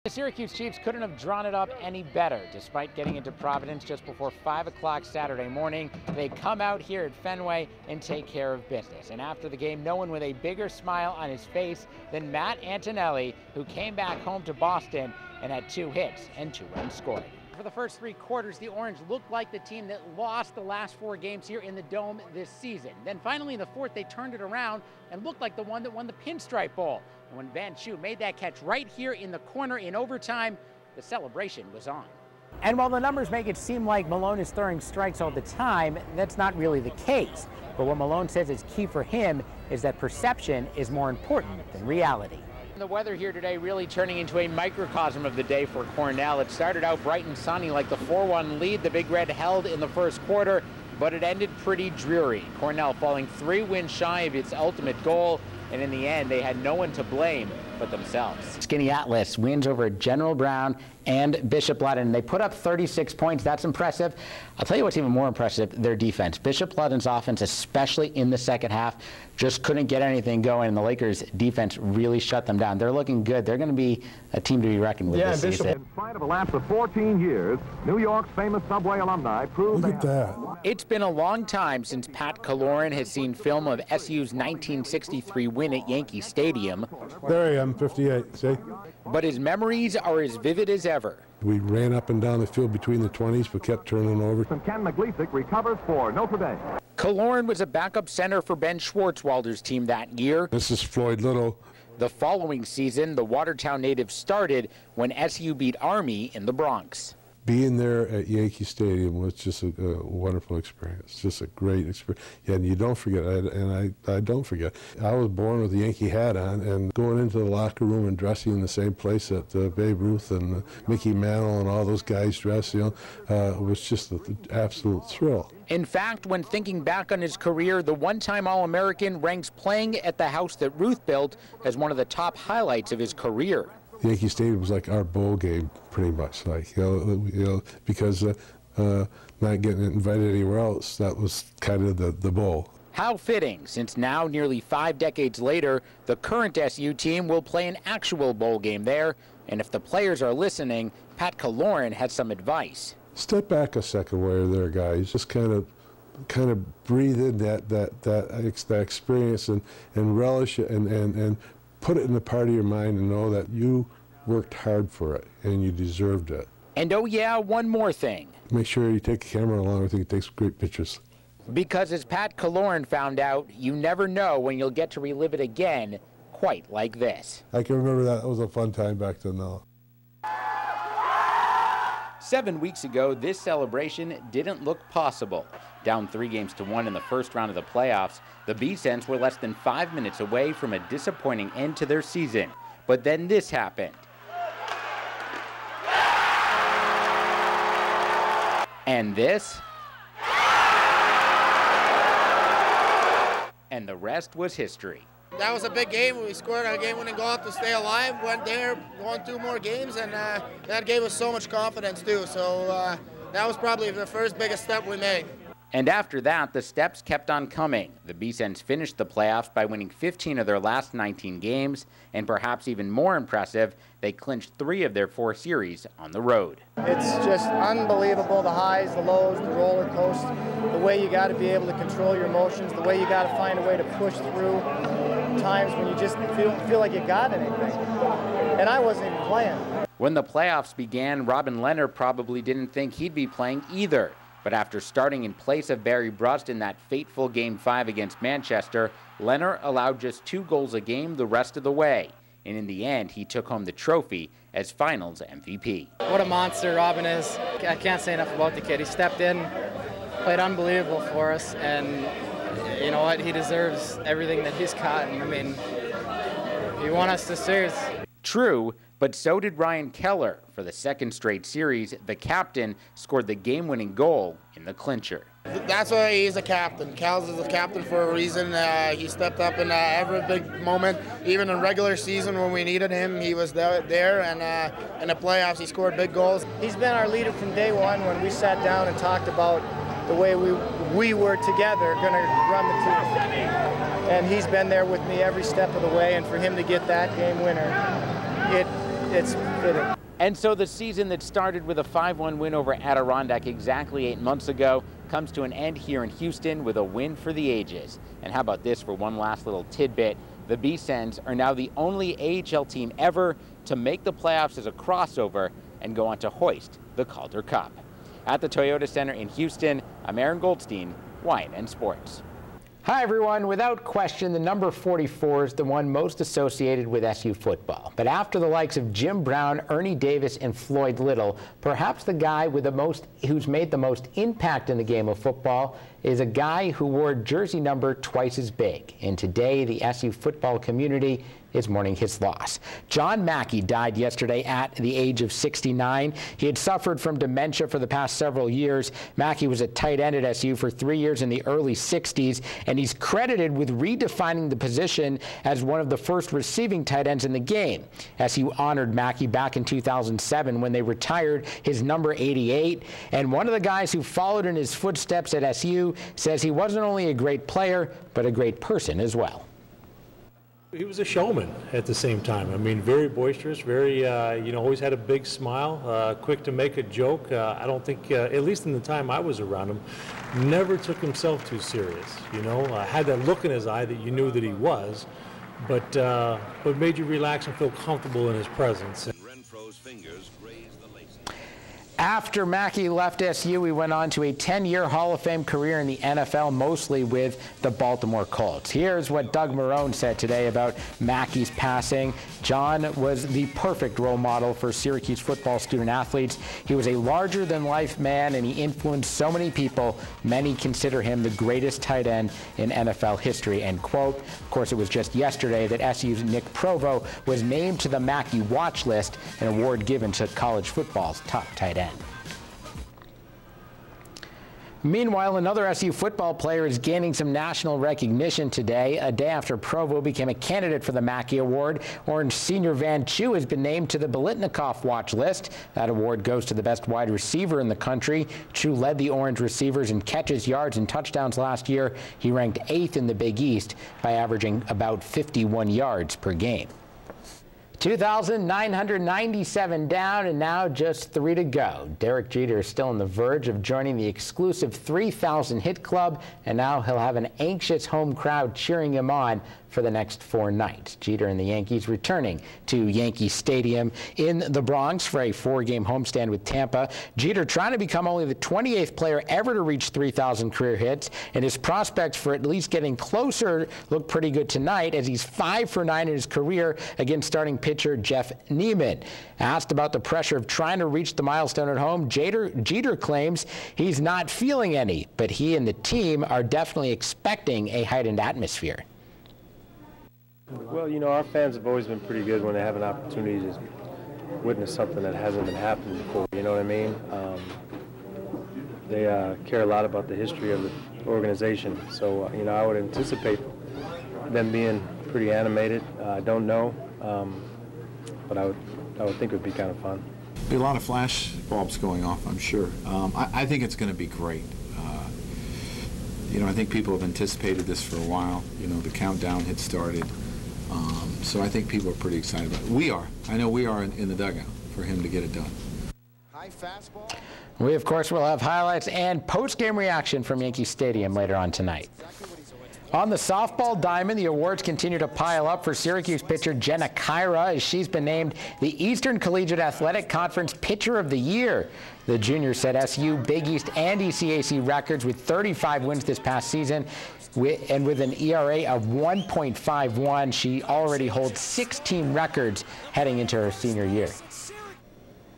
The Syracuse Chiefs couldn't have drawn it up any better. Despite getting into Providence just before 5 o'clock Saturday morning, they come out here at Fenway and take care of business. And after the game, no one with a bigger smile on his face than Matt Antonelli, who came back home to Boston and had 2 hits and 2 runs scored. For the first 3 quarters, the Orange looked like the team that lost the last 4 games here in the Dome this season. Then finally in the 4th, they turned it around and looked like the one that won the Pinstripe Bowl. And when Van Schuh made that catch right here in the corner in overtime, the celebration was on. And while the numbers make it seem like Malone is throwing strikes all the time, that's not really the case. But what Malone says is key for him is that perception is more important than reality. The weather here today really turning into a microcosm of the day for Cornell. It started out bright and sunny like the 4-1 lead the Big Red held in the first quarter, but it ended pretty dreary. Cornell falling 3 wins shy of its ultimate goal, and in the end, they had no one to blame but themselves. Skinny Atlas wins over General Brown and Bishop Ludden. They put up 36 points. That's impressive. I'll tell you what's even more impressive, their defense. Bishop Ludden's offense, especially in the second half, just couldn't get anything going, and the Lakers' defense really shut them down. They're looking good. They're going to be a team to be reckoned with this season. In spite of a lapse of 14 years, New York's famous subway alumni proved Look at that. It's been a long time since Pat Kaloran has seen film of SU's 1963 win at Yankee Stadium. There I am, 58, see? But his memories are as vivid as ever. We ran up and down the field between the 20s, but kept turning over. And Ken McLeesick recovers for Notre Dame. Kaloran was a backup center for Ben Schwartzwalder's team that year. This is Floyd Little. The following season, the Watertown native started when SU beat Army in the Bronx. Being there at Yankee Stadium was just a wonderful experience, just a great experience. Yeah, and you don't forget, I don't forget. I was born with a Yankee hat on, and going into the locker room and dressing in the same place that Babe Ruth and Mickey Mantle and all those guys dressed, was just an absolute thrill. In fact, when thinking back on his career, the one-time All-American ranks playing at the house that Ruth built as one of the top highlights of his career. Yankee Stadium was like our bowl game, pretty much, because not getting invited anywhere else, that was kind of the bowl. How fitting, since now, nearly 5 decades later, the current SU team will play an actual bowl game there, and if the players are listening, Pat Kaloran has some advice. Step back a second while you're there, guys. Just kind of breathe in that experience and relish it and put it in the part of your mind and know that you worked hard for it and you deserved it. And oh yeah, one more thing. Make sure you take a camera along with you and take some great pictures. Because as Pat Kaloran found out, you never know when you'll get to relive it again quite like this. I can remember that. It was a fun time back then, though. 7 weeks ago, this celebration didn't look possible. Down 3-1 in the first round of the playoffs, the B-Cents were less than 5 minutes away from a disappointing end to their season. But then this happened. And this. And the rest was history. That was a big game. We scored a game-winning goal to stay alive, went there, won 2 more games, and that gave us so much confidence too. So that was probably the first biggest step we made. And after that, the steps kept on coming. The B-Cents finished the playoffs by winning 15 of their last 19 games, and perhaps even more impressive, they clinched 3 of their 4 series on the road. It's just unbelievable, the highs, the lows, the roller coaster, the way you got to be able to control your emotions, the way you got to find a way to push through times when you just feel like you got anything. And I wasn't even playing. When the playoffs began, Robin Leonard probably didn't think he'd be playing either. But after starting in place of Barry Brust in that fateful Game 5 against Manchester, Leonard allowed just 2 goals a game the rest of the way. And in the end, he took home the trophy as Finals MVP. What a monster Robin is. I can't say enough about the kid. He stepped in, played unbelievable for us, and you know what? He deserves everything that he's gotten. I mean, he won us the series. True, but so did Ryan Keller. For the 2nd straight series, the captain scored the game-winning goal in the clincher. That's why he's a captain. Cal's is a captain for a reason. He stepped up in every big moment. Even in regular season when we needed him, he was there. And in the playoffs, he scored big goals. He's been our leader from day one when we sat down and talked about the way we were together going to run the team. And he's been there with me every step of the way. And for him to get that game winner, it it's fitting. And so the season that started with a 5-1 win over Adirondack exactly 8 months ago comes to an end here in Houston with a win for the ages. And how about this for one last little tidbit? The B-Sens are now the only AHL team ever to make the playoffs as a crossover and go on to hoist the Calder Cup. At the Toyota Center in Houston, I'm Aaron Goldstein, Wine and Sports. Hi everyone. Without question, the number 44 is the one most associated with SU football. But after the likes of Jim Brown, Ernie Davis, and Floyd Little, perhaps the guy with who's made the most impact in the game of football is a guy who wore jersey number twice as big. And today, the SU football community is mourning his loss. John Mackey died yesterday at the age of 69. He had suffered from dementia for the past several years. Mackey was a tight end at SU for 3 years in the early 60s, and he's credited with redefining the position as one of the first receiving tight ends in the game. SU honored Mackey back in 2007 when they retired his number 88, and one of the guys who followed in his footsteps at SU says he wasn't only a great player, but a great person as well. He was a showman at the same time. I mean, very boisterous, very, always had a big smile, quick to make a joke. I don't think, at least in the time I was around him, never took himself too serious, had that look in his eye that you knew that he was, but made you relax and feel comfortable in his presence. Renfro's fingers grazed the laces. After Mackey left SU, he went on to a 10-year Hall of Fame career in the NFL, mostly with the Baltimore Colts. Here's what Doug Marrone said today about Mackey's passing. John was the perfect role model for Syracuse football student-athletes. He was a larger-than-life man, and he influenced so many people. Many consider him the greatest tight end in NFL history, end quote. Of course, it was just yesterday that SU's Nick Provo was named to the Mackey Watch List, an award given to college football's top tight end. Meanwhile, another SU football player is gaining some national recognition today. A day after Provo became a candidate for the Mackey Award, Orange senior Van Chu has been named to the Biletnikoff Watch List. That award goes to the best wide receiver in the country. Chu led the Orange receivers in catches, yards, and touchdowns last year. He ranked 8th in the Big East by averaging about 51 yards per game. 2,997 down, and now just 3 to go. Derek Jeter is still on the verge of joining the exclusive 3,000 hit club, and now he'll have an anxious home crowd cheering him on for the next 4 nights. Jeter and the Yankees returning to Yankee Stadium in the Bronx for a 4-game homestand with Tampa. Jeter trying to become only the 28th player ever to reach 3,000 career hits, and his prospects for at least getting closer look pretty good tonight, as he's 5 for 9 in his career against starting pitcher Jeff Neiman. Asked about the pressure of trying to reach the milestone at home, Jeter claims he's not feeling any, but he and the team are definitely expecting a heightened atmosphere. Well, our fans have always been pretty good when they have an opportunity to witness something that hasn't been happening before, you know what I mean? They care a lot about the history of the organization, so, I would anticipate them being pretty animated. I don't know, but I would think it would be kind of fun. Be a lot of flash bulbs going off, I'm sure. I think it's going to be great. I think people have anticipated this for a while. The countdown had started. So I think people are pretty excited about it. We are. I know we are in the dugout for him to get it done. High fastball. We, of course, will have highlights and post-game reaction from Yankee Stadium later on tonight. On the softball diamond, the awards continue to pile up for Syracuse pitcher Jenna Kyra, as she's been named the Eastern Collegiate Athletic Conference Pitcher of the Year. The junior set SU, Big East, and ECAC records with 35 wins this past season, and with an ERA of 1.51. She already holds 16 records heading into her senior year.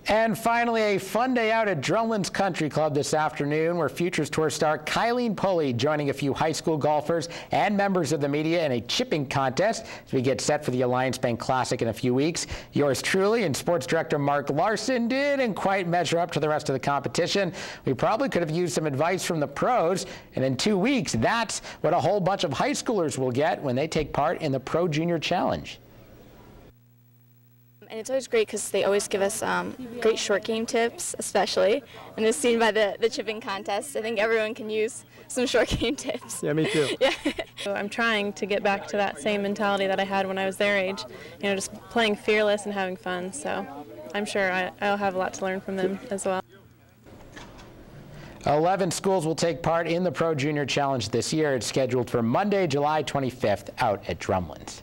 And finally, a fun day out at Drumlin's Country Club this afternoon, where Futures Tour star Kylene Pulley joining a few high school golfers and members of the media in a chipping contest as we get set for the Alliance Bank Classic in a few weeks. Yours truly and sports director Mark Larson didn't quite measure up to the rest of the competition. We probably could have used some advice from the pros, and in 2 weeks, that's what a whole bunch of high schoolers will get when they take part in the Pro Junior Challenge. And it's always great because they always give us great short game tips, especially. And as seen by the chipping contest, I think everyone can use some short game tips. Yeah, me too. Yeah. So I'm trying to get back to that same mentality that I had when I was their age, you know, just playing fearless and having fun. So I'm sure I'll have a lot to learn from them as well. 11 schools will take part in the Pro Junior Challenge this year. It's scheduled for Monday, July 25th out at Drumlins.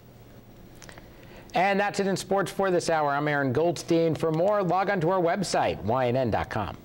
And that's it in sports for this hour. I'm Aaron Goldstein. For more, log on to our website, YNN.com.